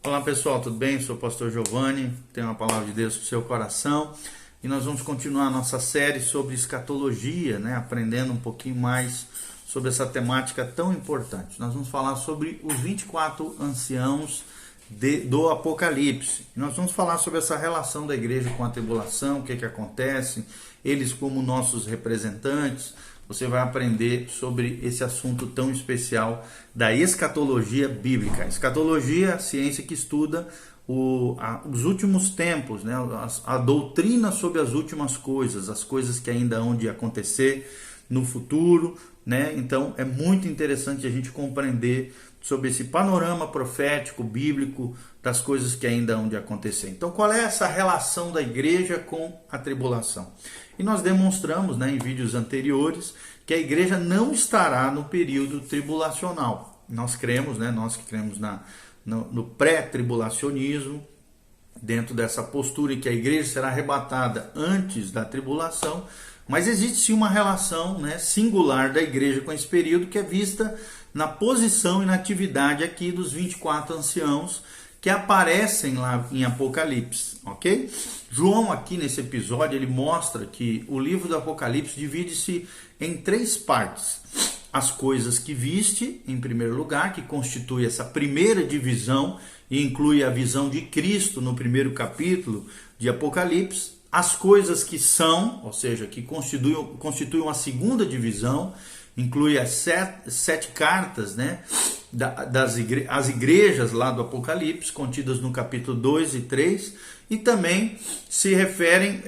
Olá pessoal, tudo bem? Sou o pastor Giovanni, tenho uma palavra de Deus para o seu coração e nós vamos continuar a nossa série sobre escatologia, aprendendo um pouquinho mais sobre essa temática tão importante. Nós vamos falar sobre os 24 anciãos do Apocalipse. Nós vamos falar sobre essa relação da igreja com a tribulação, o que acontece, eles como nossos representantes. Você vai aprender sobre esse assunto tão especial da escatologia bíblica. Escatologia é a ciência que estuda os últimos tempos, a doutrina sobre as últimas coisas, as coisas que ainda hão de acontecer no futuro. Então é muito interessante a gente compreender sobre esse panorama profético, bíblico, das coisas que ainda hão de acontecer. Então qual é essa relação da igreja com a tribulação? E nós demonstramos em vídeos anteriores que a igreja não estará no período tribulacional. Nós cremos, nós que cremos no pré-tribulacionismo, dentro dessa postura em que a igreja será arrebatada antes da tribulação, mas existe sim uma relação singular da igreja com esse período que é vista na posição e na atividade aqui dos 24 anciãos que aparecem lá em Apocalipse, ok? João aqui nesse episódio ele mostra que o livro do Apocalipse divide-se em 3 partes. As coisas que viste, em primeiro lugar, que constitui essa primeira divisão e inclui a visão de Cristo no primeiro capítulo de Apocalipse. As coisas que são, ou seja, que constituem uma segunda divisão, inclui as 7 cartas, as igrejas lá do Apocalipse, contidas no capítulo 2 e 3, e também se referem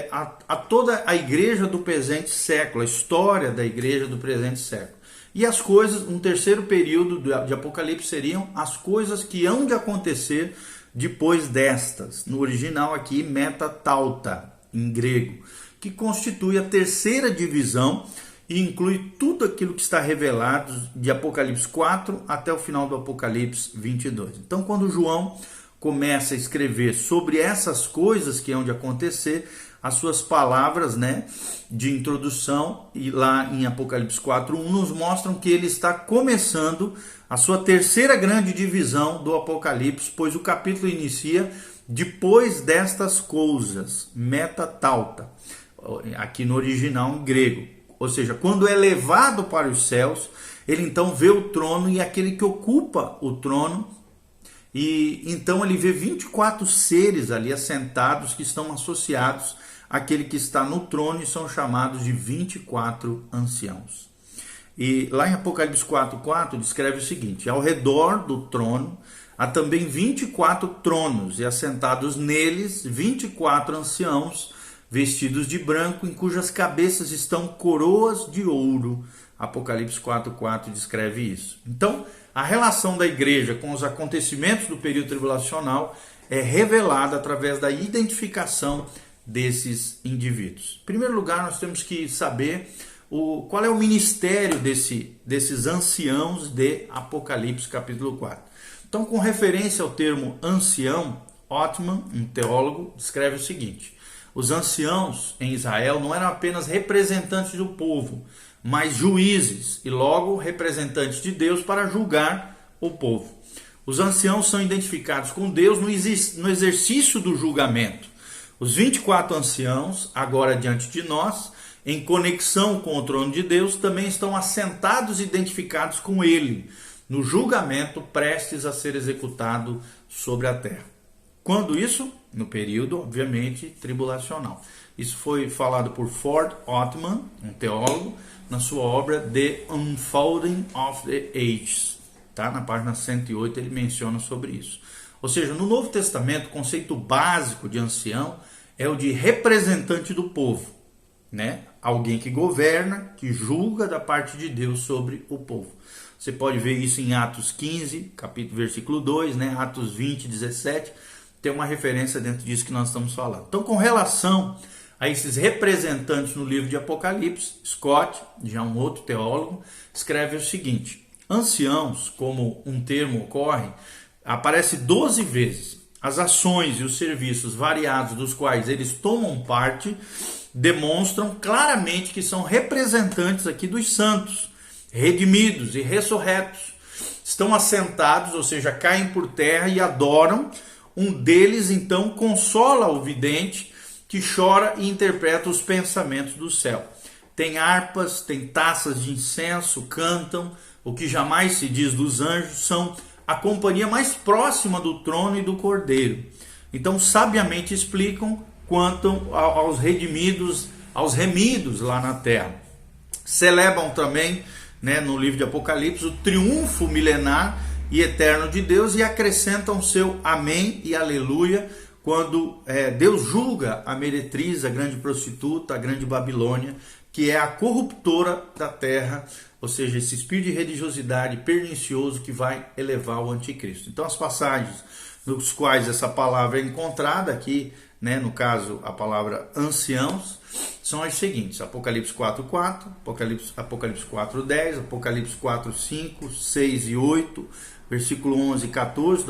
a toda a igreja do presente século, a história da igreja do presente século. E as coisas, um terceiro período de Apocalipse seriam as coisas que hão de acontecer depois destas. No original aqui, metatauta, em grego, que constitui a terceira divisão e inclui tudo aquilo que está revelado de Apocalipse 4 até o final do Apocalipse 22. Então, quando João começa a escrever sobre essas coisas que hão de acontecer, as suas palavras de introdução, e lá em Apocalipse 4:1, nos mostram que ele está começando a sua terceira grande divisão do Apocalipse, pois o capítulo inicia depois destas coisas, metatauta, aqui no original em grego. Ou seja, quando é levado para os céus, ele então vê o trono e aquele que ocupa o trono, e então ele vê 24 seres ali assentados que estão associados àquele que está no trono e são chamados de 24 anciãos. E lá em Apocalipse 4:4 descreve o seguinte: ao redor do trono há também 24 tronos e assentados neles 24 anciãos vestidos de branco, em cujas cabeças estão coroas de ouro. Apocalipse 4:4 descreve isso. Então, a relação da igreja com os acontecimentos do período tribulacional é revelada através da identificação desses indivíduos. Em primeiro lugar, nós temos que saber qual é o ministério desses anciãos de Apocalipse capítulo 4. Então, com referência ao termo ancião, Othman, um teólogo, descreve o seguinte: os anciãos em Israel não eram apenas representantes do povo, mas juízes e logo representantes de Deus para julgar o povo. Os anciãos são identificados com Deus no exercício do julgamento. Os 24 anciãos, agora diante de nós, em conexão com o trono de Deus, também estão assentados e identificados com Ele, no julgamento prestes a ser executado sobre a terra. Quando isso? No período, obviamente, tribulacional. Isso foi falado por Ford Othman, um teólogo, na sua obra The Unfolding of the Ages. Na página 108 ele menciona sobre isso. Ou seja, no Novo Testamento, o conceito básico de ancião é o de representante do povo. Alguém que governa, que julga da parte de Deus sobre o povo. Você pode ver isso em Atos 15, versículo 2, Atos 20, 17... tem uma referência dentro disso que nós estamos falando. Então, com relação a esses representantes no livro de Apocalipse, Scott, já um outro teólogo, escreve o seguinte: anciãos, como um termo ocorre, aparece 12 vezes. As ações e os serviços variados dos quais eles tomam parte demonstram claramente que são representantes aqui dos santos, redimidos e ressurretos, estão assentados, ou seja, caem por terra e adoram. Um deles então consola o vidente que chora e interpreta os pensamentos do céu. Tem harpas, tem taças de incenso, cantam. O que jamais se diz dos anjos, são a companhia mais próxima do trono e do Cordeiro. Então, sabiamente explicam quanto aos redimidos, aos remidos lá na terra. Celebram também, no livro de Apocalipse, o triunfo milenar e eterno de Deus e acrescentam seu amém e aleluia quando Deus julga a meretriz, a grande prostituta, a grande Babilônia, que é a corruptora da terra, ou seja, esse espírito de religiosidade pernicioso que vai elevar o anticristo. Então, as passagens nos quais essa palavra é encontrada aqui, no caso a palavra anciãos, são as seguintes: Apocalipse 4:4, Apocalipse 4:10, Apocalipse 4:5, 6 e 8, versículo 11 e 14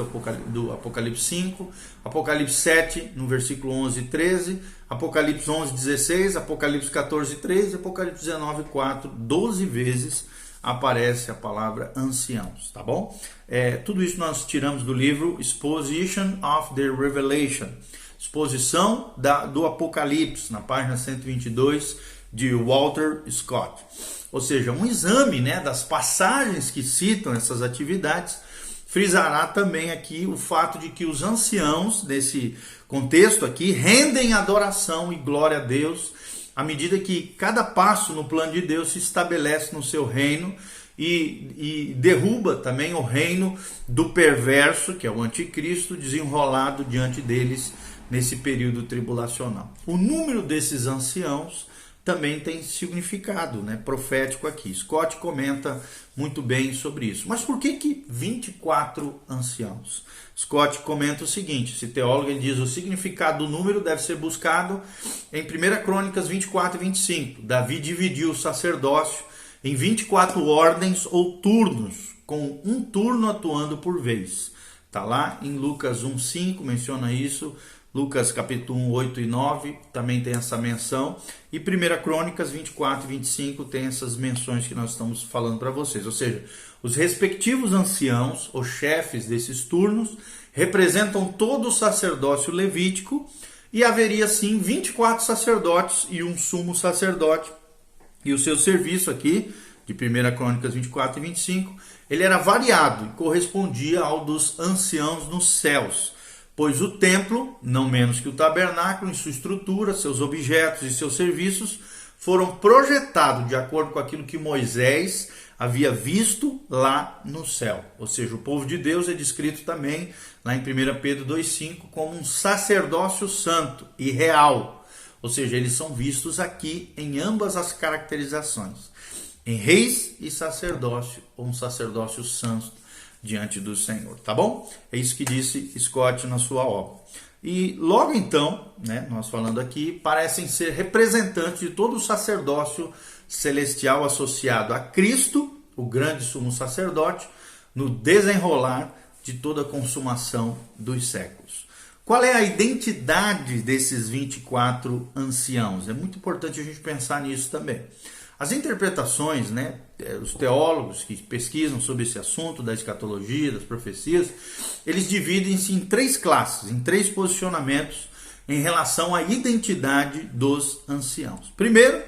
do Apocalipse 5, Apocalipse 7, no versículo 11 e 13, Apocalipse 11:16, Apocalipse 14:3, Apocalipse 19:4, 12 vezes aparece a palavra anciãos, tá bom? Tudo isso nós tiramos do livro Exposition of the Revelation, exposição do Apocalipse, na página 122 de Walter Scott. Ou seja, um exame das passagens que citam essas atividades. Frisará também aqui o fato de que os anciãos, nesse contexto aqui, rendem adoração e glória a Deus, à medida que cada passo no plano de Deus se estabelece no seu reino e derruba também o reino do perverso, que é o anticristo, desenrolado diante deles nesse período tribulacional. O número desses anciãos também tem significado profético aqui. Scott comenta muito bem sobre isso. Mas por que 24 anciãos? Scott comenta o seguinte: esse teólogo diz: o significado do número deve ser buscado em 1 Crônicas 24 e 25. Davi dividiu o sacerdócio em 24 ordens ou turnos, com um turno atuando por vez. Está lá em Lucas 1:5, menciona isso. Lucas capítulo 1, 8 e 9 também tem essa menção. E 1 Crônicas 24 e 25 tem essas menções que nós estamos falando para vocês. Ou seja, os respectivos anciãos, os chefes desses turnos, representam todo o sacerdócio levítico. E haveria sim 24 sacerdotes e um sumo sacerdote. E o seu serviço aqui, de 1 Crônicas 24 e 25, ele era variado e correspondia ao dos anciãos nos céus. Pois o templo, não menos que o tabernáculo, em sua estrutura, seus objetos e seus serviços, foram projetados de acordo com aquilo que Moisés havia visto lá no céu. Ou seja, o povo de Deus é descrito também, lá em 1 Pedro 2,5, como um sacerdócio santo e real. Ou seja, eles são vistos aqui em ambas as caracterizações. Em reis e sacerdócio, ou um sacerdócio santo diante do Senhor, tá bom? É isso que disse Scott na sua obra. E logo então, nós falando aqui, parecem ser representantes de todo o sacerdócio celestial associado a Cristo, o grande sumo sacerdote, no desenrolar de toda a consumação dos séculos. Qual é a identidade desses 24 anciãos? É muito importante a gente pensar nisso também. As interpretações, os teólogos que pesquisam sobre esse assunto da escatologia, das profecias, eles dividem-se em 3 classes, em 3 posicionamentos em relação à identidade dos anciãos. Primeiro,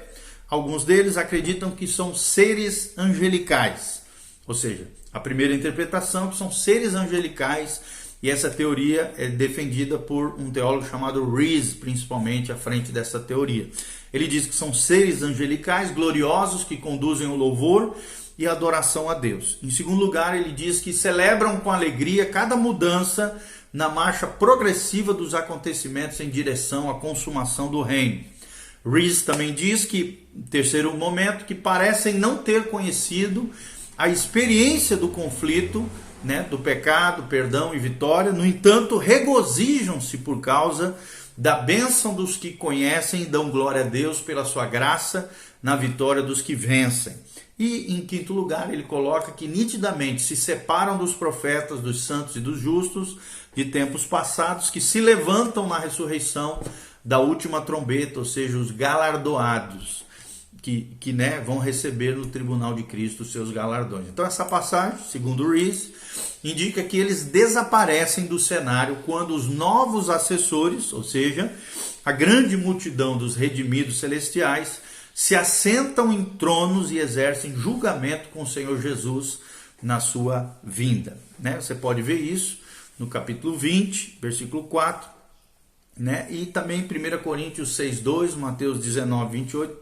alguns deles acreditam que são seres angelicais, ou seja, a primeira interpretação é que são seres angelicais, e essa teoria é defendida por um teólogo chamado Rees, principalmente à frente dessa teoria. Ele diz que são seres angelicais, gloriosos, que conduzem o louvor e a adoração a Deus. Em segundo lugar, ele diz que celebram com alegria cada mudança na marcha progressiva dos acontecimentos em direção à consumação do reino. Rees também diz que, em terceiro momento, que parecem não ter conhecido a experiência do conflito, do pecado, perdão e vitória. No entanto, regozijam-se por causa da bênção dos que conhecem e dão glória a Deus pela sua graça na vitória dos que vencem. E em quinto lugar, ele coloca que nitidamente se separam dos profetas, dos santos e dos justos de tempos passados, que se levantam na ressurreição da última trombeta, ou seja, os galardoados. né, vão receber no tribunal de Cristo os seus galardões. Então essa passagem, segundo Rees, indica que eles desaparecem do cenário quando os novos assessores, ou seja, a grande multidão dos redimidos celestiais, se assentam em tronos e exercem julgamento com o Senhor Jesus na sua vinda. Né? Você pode ver isso no capítulo 20, versículo 4, né? E também em 1 Coríntios 6:2, Mateus 19:28,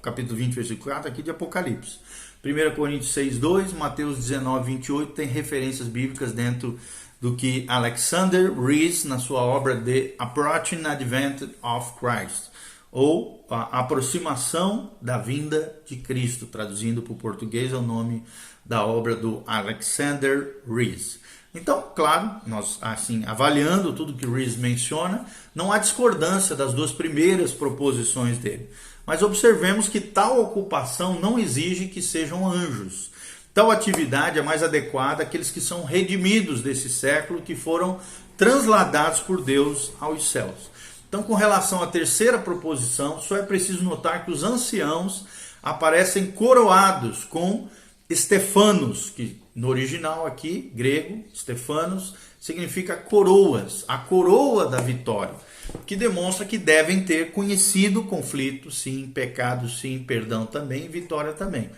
capítulo 20, versículo 4, aqui de Apocalipse. 1 Coríntios 6:2, Mateus 19:28, tem referências bíblicas dentro do que Alexander Rees, na sua obra The Approaching Advent of Christ, ou a aproximação da vinda de Cristo, traduzindo para o português é o nome da obra do Alexander Rees. Então, claro, nós assim avaliando tudo que Rees menciona, não há discordância das duas primeiras proposições dele. Mas observemos que tal ocupação não exige que sejam anjos. Tal atividade é mais adequada àqueles que são redimidos desse século, que foram transladados por Deus aos céus. Então, com relação à terceira proposição, só é preciso notar que os anciãos aparecem coroados com Estefanos, que no original aqui, grego, Estefanos, significa coroas, a coroa da vitória, que demonstra que devem ter conhecido conflito, sim, pecado, sim, perdão também, vitória também,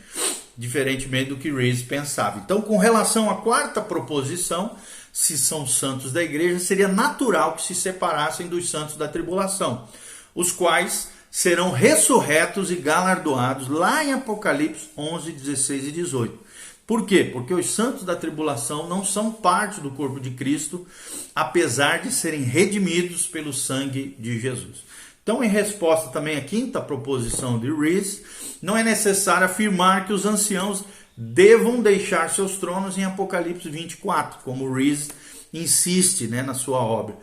diferentemente do que Rees pensava. Então, com relação à quarta proposição, se são santos da igreja, seria natural que se separassem dos santos da tribulação, os quais serão ressurretos e galardoados lá em Apocalipse 11, 16 e 18. Por quê? Porque os santos da tribulação não são parte do corpo de Cristo, apesar de serem redimidos pelo sangue de Jesus. Então, em resposta também à quinta proposição de Rees, não é necessário afirmar que os anciãos devam deixar seus tronos em Apocalipse 24, como Rees insiste, né, na sua obra,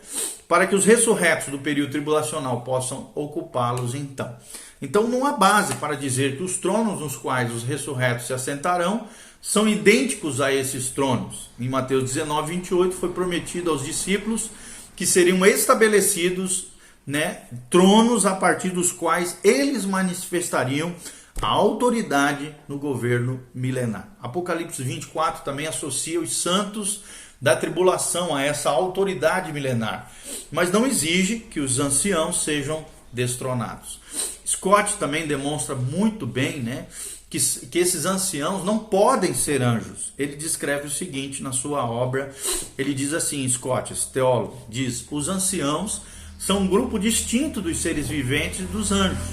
para que os ressurretos do período tribulacional possam ocupá-los então. Então, não há base para dizer que os tronos nos quais os ressurretos se assentarão são idênticos a esses tronos. Em Mateus 19, 28, foi prometido aos discípulos que seriam estabelecidos, né, tronos a partir dos quais eles manifestariam a autoridade no governo milenar. Apocalipse 24 também associa os santos da tribulação a essa autoridade milenar, mas não exige que os anciãos sejam destronados. Scott também demonstra muito bem, né, que esses anciãos não podem ser anjos. Ele descreve o seguinte na sua obra, ele diz assim, Scott, esse teólogo, diz: os anciãos são um grupo distinto dos seres viventes e dos anjos.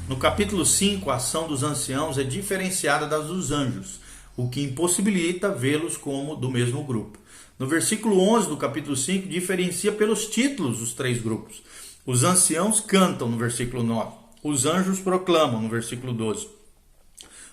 No capítulo 5, a ação dos anciãos é diferenciada das dos anjos, o que impossibilita vê-los como do mesmo grupo. No versículo 11 do capítulo 5, diferencia pelos títulos os três grupos. Os anciãos cantam, no versículo 9. Os anjos proclamam, no versículo 12.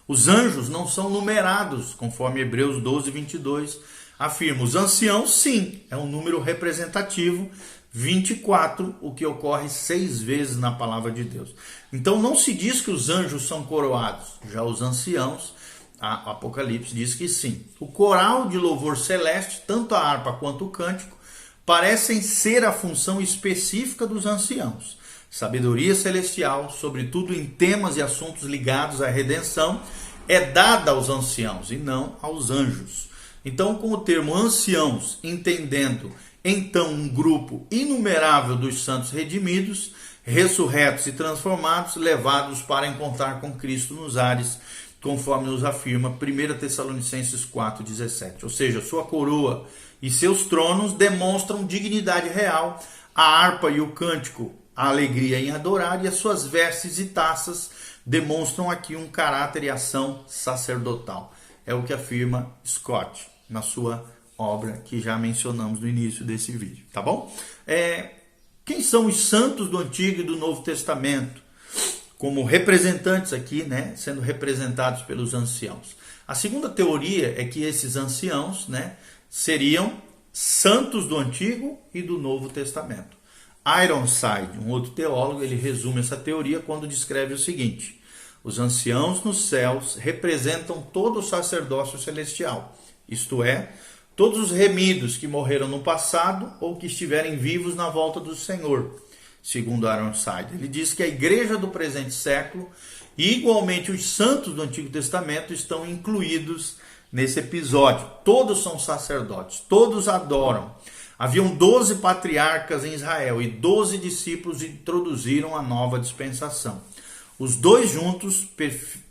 Os anjos não são numerados, conforme Hebreus 12, 22 afirma. Os anciãos, sim, é um número representativo, 24, o que ocorre 6 vezes na palavra de Deus. Então não se diz que os anjos são coroados, já os anciãos, a Apocalipse diz que sim. O coral de louvor celeste, tanto a harpa quanto o cântico, parecem ser a função específica dos anciãos. Sabedoria celestial, sobretudo em temas e assuntos ligados à redenção, é dada aos anciãos e não aos anjos. Então, com o termo anciãos, entendendo então um grupo inumerável dos santos redimidos, ressurretos e transformados, levados para encontrar com Cristo nos ares, conforme nos afirma 1 Tessalonicenses 4,17. Ou seja, sua coroa e seus tronos demonstram dignidade real, a harpa e o cântico, a alegria em adorar, e as suas vestes e taças demonstram aqui um caráter e ação sacerdotal. É o que afirma Scott na sua obra que já mencionamos no início desse vídeo, tá bom? Quem são os santos do Antigo e do Novo Testamento? Como representantes aqui, né, sendo representados pelos anciãos. A segunda teoria é que esses anciãos, né, seriam santos do Antigo e do Novo Testamento. Ironside, um outro teólogo, ele resume essa teoria quando descreve o seguinte: os anciãos nos céus representam todo o sacerdócio celestial, isto é, todos os remidos que morreram no passado ou que estiverem vivos na volta do Senhor. Segundo Ironside, ele diz que a igreja do presente século E igualmente os santos do Antigo Testamento estão incluídos nesse episódio. Todos são sacerdotes, todos adoram. Haviam 12 patriarcas em Israel e 12 discípulos introduziram a nova dispensação. Os dois juntos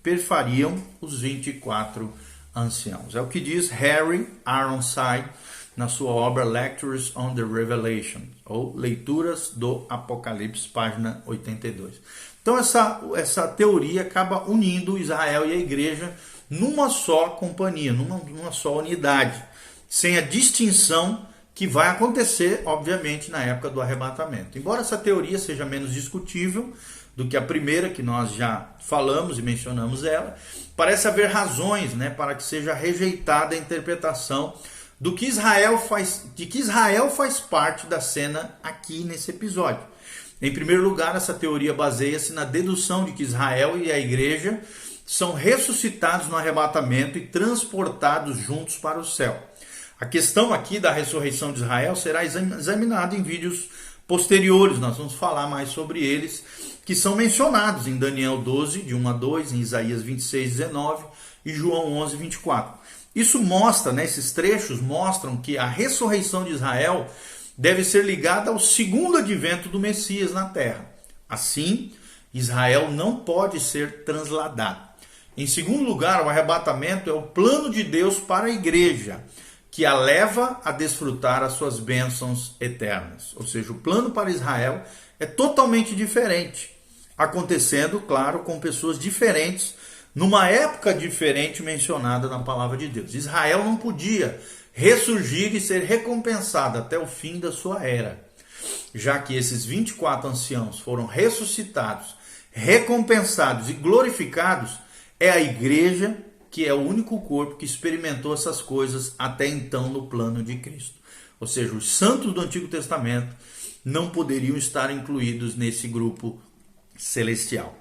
perfariam os 24 anciãos. É o que diz Harry Ironside na sua obra Lectures on the Revelation, ou Leituras do Apocalipse, página 82. Então essa teoria acaba unindo Israel e a igreja numa só companhia, numa só unidade, sem a distinção que vai acontecer, obviamente, na época do arrebatamento. Embora essa teoria seja menos discutível do que a primeira, que nós já falamos e mencionamos ela, parece haver razões, para que seja rejeitada a interpretação de que Israel faz parte da cena aqui nesse episódio. Em primeiro lugar, essa teoria baseia-se na dedução de que Israel e a igreja são ressuscitados no arrebatamento e transportados juntos para o céu. A questão aqui da ressurreição de Israel será examinada em vídeos posteriores. Nós vamos falar mais sobre eles, que são mencionados em Daniel 12, de 1 a 2, em Isaías 26, 19 e João 11, 24. Isso mostra, esses trechos mostram que a ressurreição de Israel deve ser ligada ao segundo advento do Messias na terra. Assim, Israel não pode ser transladado. Em segundo lugar, o arrebatamento é o plano de Deus para a igreja, que a leva a desfrutar as suas bênçãos eternas. Ou seja, o plano para Israel é totalmente diferente, acontecendo, claro, com pessoas diferentes, numa época diferente mencionada na palavra de Deus. Israel não podia ressurgir e ser recompensado até o fim da sua era, já que esses 24 anciãos foram ressuscitados, recompensados e glorificados. É a igreja que é o único corpo que experimentou essas coisas até então no plano de Cristo. Ou seja, os santos do Antigo Testamento não poderiam estar incluídos nesse grupo celestial.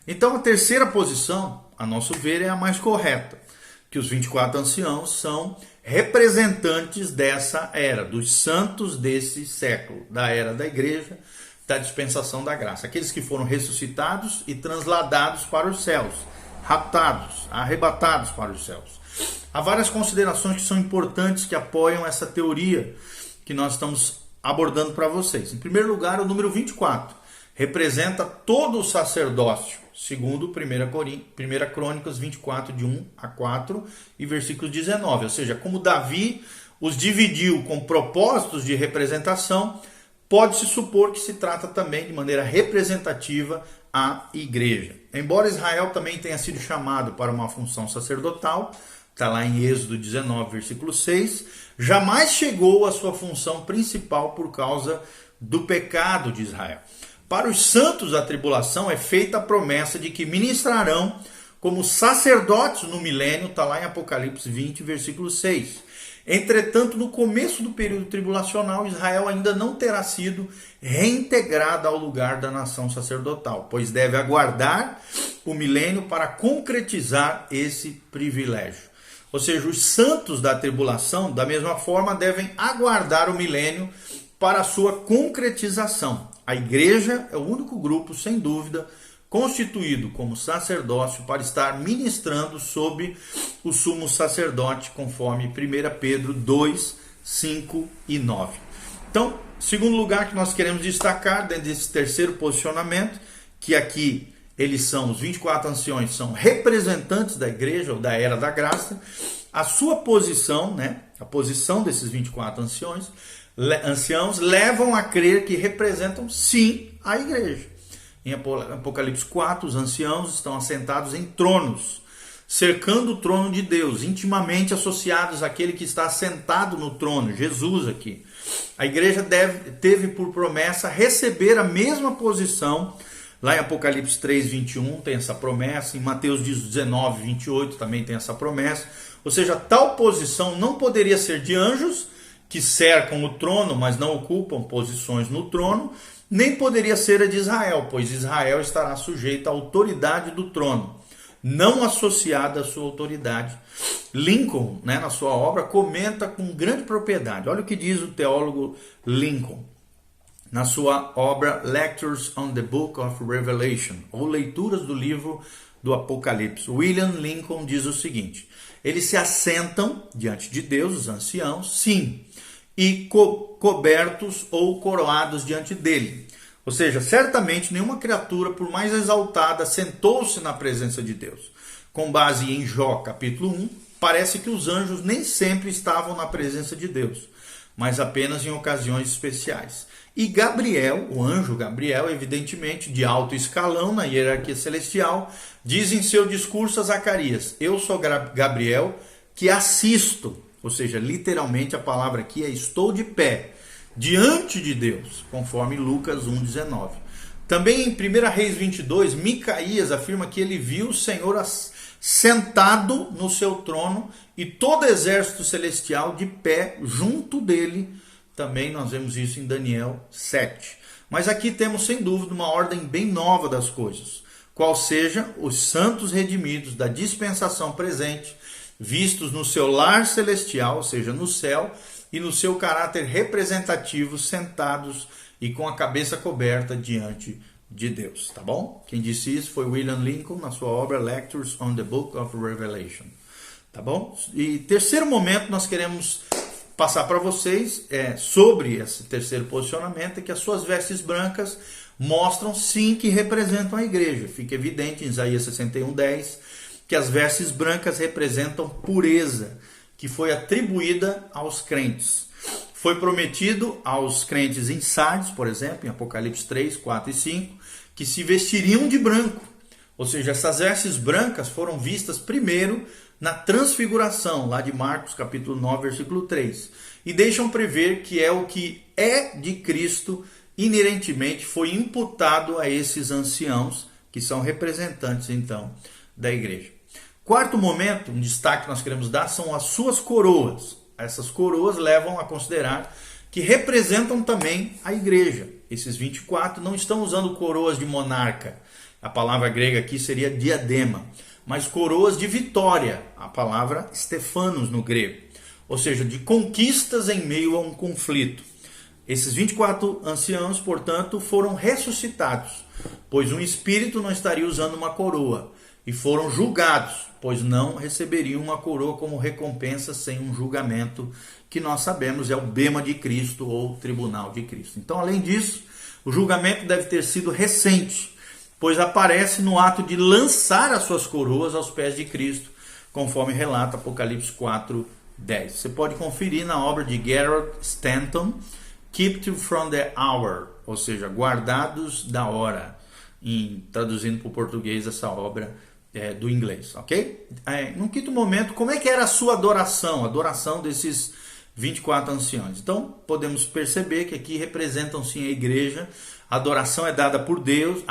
Então a terceira posição, a nosso ver, é a mais correta, que os 24 anciãos são representantes dessa era, dos santos desse século, da era da igreja, da dispensação da graça. Aqueles que foram ressuscitados e transladados para os céus, raptados, arrebatados para os céus. Há várias considerações que são importantes, que apoiam essa teoria que nós estamos abordando para vocês. Em primeiro lugar, o número 24 representa todo o sacerdócio, segundo 1 Crônicas 24, de 1 a 4 e versículos 19. Ou seja, como Davi os dividiu com propósitos de representação, pode-se supor que se trata também de maneira representativa a igreja. Embora Israel também tenha sido chamado para uma função sacerdotal, está lá em Êxodo 19, versículo 6, jamais chegou à sua função principal por causa do pecado de Israel. Para os santos da tribulação é feita a promessa de que ministrarão como sacerdotes no milênio, está lá em Apocalipse 20, versículo 6. Entretanto, no começo do período tribulacional, Israel ainda não terá sido reintegrada ao lugar da nação sacerdotal, pois deve aguardar o milênio para concretizar esse privilégio. Ou seja, os santos da tribulação, da mesma forma, devem aguardar o milênio para a sua concretização. A igreja é o único grupo, sem dúvida, constituído como sacerdócio para estar ministrando sob o sumo sacerdote, conforme 1 Pedro 2, 5 e 9. Então, segundo lugar que nós queremos destacar dentro desse terceiro posicionamento, que aqui eles são, os 24 anciões, são representantes da igreja ou da era da graça. A sua posição, a posição desses 24 anciãos levam a crer que representam sim a igreja. Em Apocalipse 4, os anciãos estão assentados em tronos, cercando o trono de Deus, intimamente associados àquele que está assentado no trono, Jesus aqui. A igreja teve por promessa receber a mesma posição. Lá em Apocalipse 3, 21 tem essa promessa, em Mateus 19, 28 também tem essa promessa. Ou seja, tal posição não poderia ser de anjos, que cercam o trono, mas não ocupam posições no trono, nem poderia ser a de Israel, pois Israel estará sujeita à autoridade do trono, não associada à sua autoridade. Lincoln, na sua obra, comenta com grande propriedade. Olha o que diz o teólogo Lincoln. na sua obra Lectures on the Book of Revelation, ou Leituras do Livro do Apocalipse, William Lincoln diz o seguinte: eles se assentam diante de Deus, os anciãos, sim, e cobertos ou coroados diante dele. Ou seja, certamente nenhuma criatura, por mais exaltada, sentou-se na presença de Deus. Com base em Jó, capítulo 1, parece que os anjos nem sempre estavam na presença de Deus, mas apenas em ocasiões especiais. E Gabriel, o anjo Gabriel, evidentemente de alto escalão na hierarquia celestial, diz em seu discurso a Zacarias: eu sou Gabriel que assisto, ou seja, literalmente a palavra aqui é estou de pé, diante de Deus, conforme Lucas 1,19. Também em 1 Reis 22, Micaías afirma que ele viu o Senhor sentado no seu trono e todo o exército celestial de pé junto dele. Também nós vemos isso em Daniel 7. Mas aqui temos sem dúvida uma ordem bem nova das coisas, qual seja os santos redimidos da dispensação presente, vistos no seu lar celestial, ou seja, no céu, e no seu caráter representativo, sentados e com a cabeça coberta diante de Deus, tá bom? Quem disse isso foi William Lincoln na sua obra Lectures on the Book of Revelation, tá bom? E terceiro momento nós queremos passar para vocês sobre esse terceiro posicionamento, é que as suas vestes brancas mostram sim que representam a igreja. Fica evidente em Isaías 61:10 que as vestes brancas representam pureza, que foi atribuída aos crentes. Foi prometido aos crentes em Sardes, por exemplo, em Apocalipse 3, 4 e 5, que se vestiriam de branco. Ou seja, essas vestes brancas foram vistas primeiro na transfiguração, lá de Marcos capítulo 9, versículo 3. E deixam prever que é o que é de Cristo, inerentemente foi imputado a esses anciãos, que são representantes, então, da igreja. Quarto momento, um destaque que nós queremos dar, são as suas coroas. Essas coroas levam a considerar que representam também a igreja. Esses 24 não estão usando coroas de monarca. A palavra grega aqui seria diadema. Mas coroas de vitória. A palavra Stefanos no grego. Ou seja, de conquistas em meio a um conflito. Esses 24 anciãos, portanto, foram ressuscitados, pois um espírito não estaria usando uma coroa. E foram julgados, pois não receberiam uma coroa como recompensa sem um julgamento, que nós sabemos é o bema de Cristo ou tribunal de Cristo. Então, além disso, o julgamento deve ter sido recente, pois aparece no ato de lançar as suas coroas aos pés de Cristo, conforme relata Apocalipse 4:10. Você pode conferir na obra de Gerald Stanton, Kept from the Hour, ou seja, guardados da hora, traduzindo para o português essa obra do inglês, ok? No quinto momento, como é que era a sua adoração, a adoração desses 24 anciãos? Então, podemos perceber que aqui representam sim a igreja. A adoração é dada por Deus,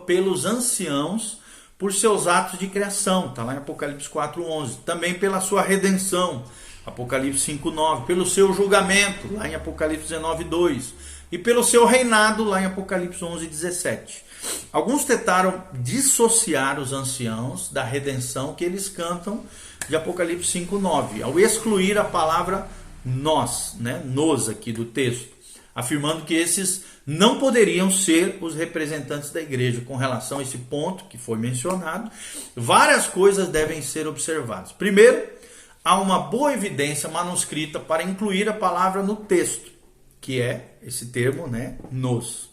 pelos anciãos, por seus atos de criação, está lá em Apocalipse 4:11. Também pela sua redenção, Apocalipse 5:9. Pelo seu julgamento, lá em Apocalipse 19:2. E pelo seu reinado, lá em Apocalipse 11:17. Alguns tentaram dissociar os anciãos da redenção que eles cantam de Apocalipse 5:9, ao excluir a palavra nós, nos aqui do texto, afirmando que esses não poderiam ser os representantes da igreja. Com relação a esse ponto que foi mencionado, várias coisas devem ser observadas. Primeiro, há uma boa evidência manuscrita para incluir a palavra no texto, que é esse termo, nos.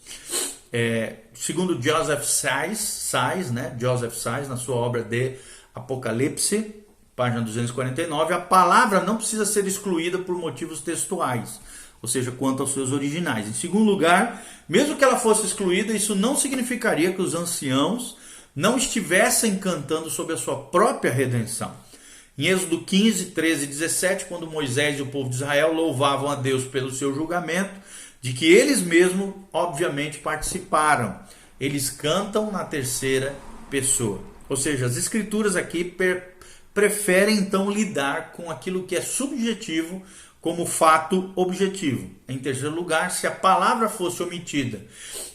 Segundo Joseph Sayes, na sua obra de Apocalipse, página 249, a palavra não precisa ser excluída por motivos textuais, ou seja, quanto aos seus originais. Em segundo lugar, mesmo que ela fosse excluída, isso não significaria que os anciãos não estivessem cantando sobre a sua própria redenção. Em Êxodo 15, 13 e 17, quando Moisés e o povo de Israel louvavam a Deus pelo seu julgamento, de que eles mesmos, obviamente, participaram. Eles cantam na terceira pessoa. Ou seja, as escrituras aqui preferem então lidar com aquilo que é subjetivo como fato objetivo. Em terceiro lugar, se a palavra fosse omitida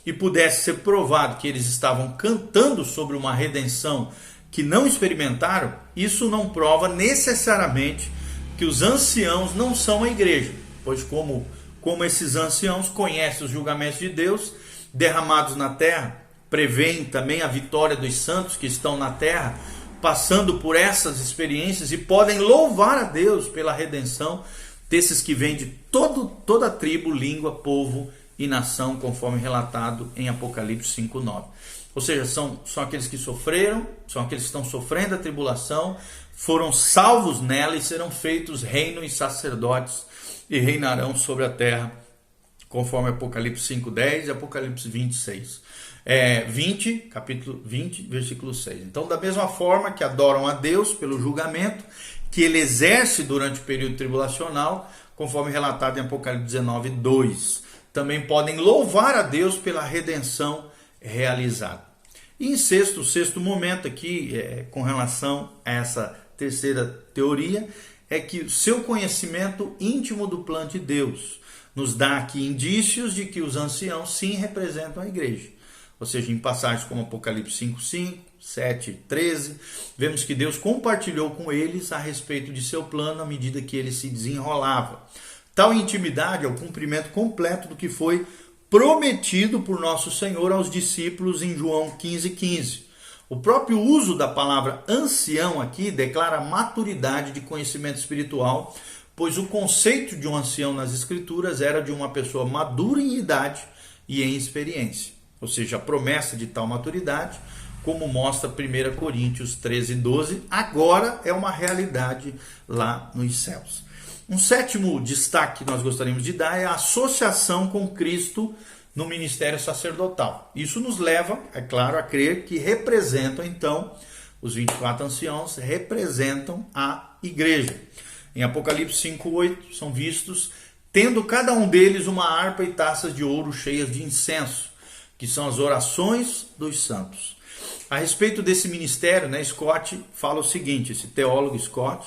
e pudesse ser provado que eles estavam cantando sobre uma redenção que não experimentaram, isso não prova necessariamente que os anciãos não são a igreja, pois como como esses anciãos conhecem os julgamentos de Deus derramados na terra, preveem também a vitória dos santos que estão na terra, passando por essas experiências, e podem louvar a Deus pela redenção desses que vêm de toda tribo, língua, povo e nação, conforme relatado em Apocalipse 5:9. Ou seja, são aqueles que sofreram, são aqueles que estão sofrendo a tribulação, foram salvos nela e serão feitos reino e sacerdotes e reinarão sobre a terra, conforme Apocalipse 5:10 e Apocalipse 20, capítulo 20, versículo 6. Então, da mesma forma que adoram a Deus pelo julgamento que ele exerce durante o período tribulacional, conforme relatado em Apocalipse 19:2, também podem louvar a Deus pela redenção realizada. E em sexto momento aqui, com relação a essa terceira teoria, é que o seu conhecimento íntimo do plano de Deus nos dá aqui indícios de que os anciãos sim representam a igreja. Ou seja, em passagens como Apocalipse 5:5, 7:13, vemos que Deus compartilhou com eles a respeito de seu plano à medida que ele se desenrolava. Tal intimidade é o cumprimento completo do que foi prometido por nosso Senhor aos discípulos em João 15:15. O próprio uso da palavra ancião aqui declara maturidade de conhecimento espiritual, pois o conceito de um ancião nas Escrituras era de uma pessoa madura em idade e em experiência. Ou seja, a promessa de tal maturidade, como mostra 1 Coríntios 13:12, agora é uma realidade lá nos céus. Um sétimo destaque que nós gostaríamos de dar é a associação com Cristo no ministério sacerdotal. Isso nos leva, é claro, a crer que representam, então, os 24 anciãos representam a igreja. Em Apocalipse 5:8 são vistos tendo cada um deles uma harpa e taças de ouro cheias de incenso, que são as orações dos santos. A respeito desse ministério, Scott fala o seguinte, esse teólogo Scott,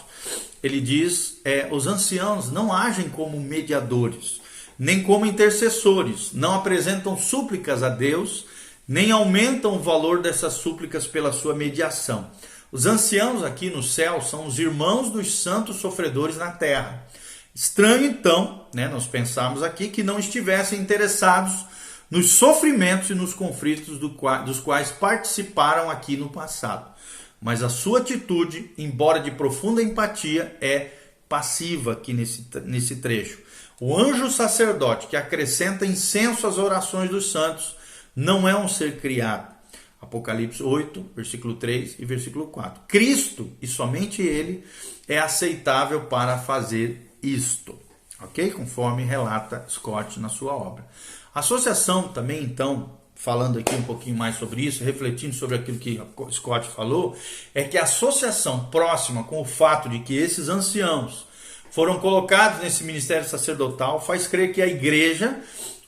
ele diz, os anciãos não agem como mediadores, nem como intercessores, não apresentam súplicas a Deus, nem aumentam o valor dessas súplicas pela sua mediação. Os anciãos aqui no céu são os irmãos dos santos sofredores na terra. Estranho então, nós pensamos aqui, que não estivessem interessados nos sofrimentos e nos conflitos dos quais participaram aqui no passado. Mas a sua atitude, embora de profunda empatia, é passiva aqui nesse trecho. O anjo sacerdote que acrescenta incenso às orações dos santos não é um ser criado. Apocalipse 8, versículo 3 e versículo 4. Cristo, e somente Ele, é aceitável para fazer isto. Ok? Conforme relata Scott na sua obra. A associação também, então, falando aqui um pouquinho mais sobre isso, refletindo sobre aquilo que Scott falou, é que a associação próxima com o fato de que esses anciãos foram colocados nesse ministério sacerdotal faz crer que a igreja,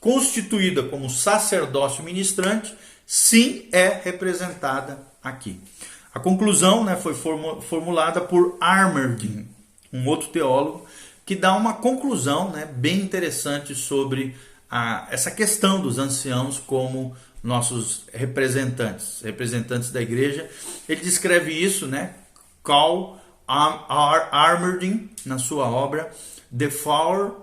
constituída como sacerdócio ministrante, sim é representada aqui. A conclusão foi formulada por Armerdin, um outro teólogo, que dá uma conclusão bem interessante sobre essa questão dos anciãos como nossos representantes da igreja. Ele descreve isso, Carl Armerdin, na sua obra The 24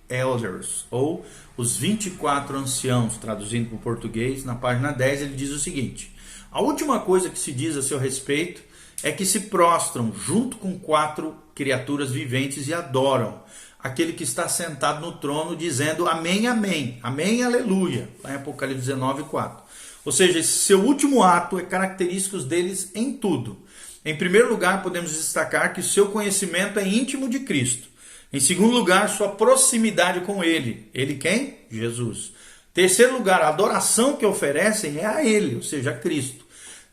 Elders, ou Os 24 Anciãos, traduzindo para o português. Na página 10 ele diz o seguinte: a última coisa que se diz a seu respeito é que se prostram junto com 4 criaturas viventes e adoram aquele que está sentado no trono, dizendo amém, amém, amém, aleluia, lá em Apocalipse 19:4. Ou seja, esse seu último ato é característico deles em tudo. Em primeiro lugar, podemos destacar que seu conhecimento é íntimo de Cristo. Em segundo lugar, sua proximidade com Ele. Ele quem? Jesus. Terceiro lugar, a adoração que oferecem é a Ele, ou seja, a Cristo.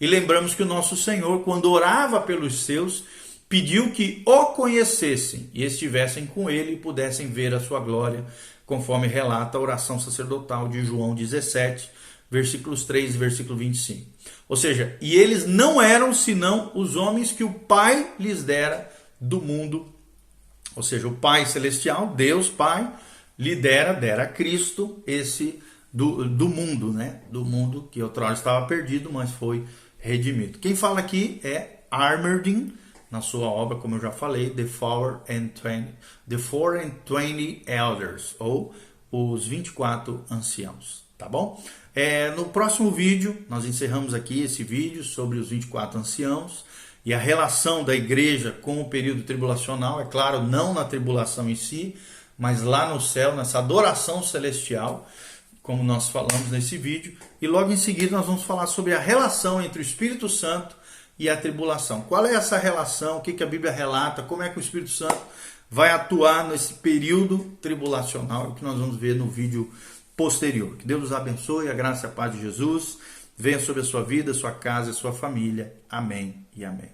E lembramos que o nosso Senhor, quando orava pelos seus, pediu que o conhecessem e estivessem com Ele e pudessem ver a sua glória, conforme relata a oração sacerdotal de João 17, versículos 3 e versículo 25. Ou seja, e eles não eram senão os homens que o Pai lhes dera do mundo. Ou seja, o Pai Celestial, Deus Pai, lhe dera a Cristo esse do mundo, do mundo que outrora estava perdido, mas foi redimido. Quem fala aqui é Armerdin, na sua obra, como eu já falei, The 420 Elders, ou os 24 anciãos, tá bom? No próximo vídeo, nós encerramos aqui esse vídeo sobre os 24 anciãos e a relação da igreja com o período tribulacional, é claro, não na tribulação em si, mas lá no céu, nessa adoração celestial, como nós falamos nesse vídeo. E logo em seguida nós vamos falar sobre a relação entre o Espírito Santo e a tribulação. Qual é essa relação? O que a Bíblia relata? Como é que o Espírito Santo vai atuar nesse período tribulacional? É o que nós vamos ver no vídeo posterior. Que Deus os abençoe, a graça e a paz de Jesus venha sobre a sua vida, sua casa e sua família. Amém e amém.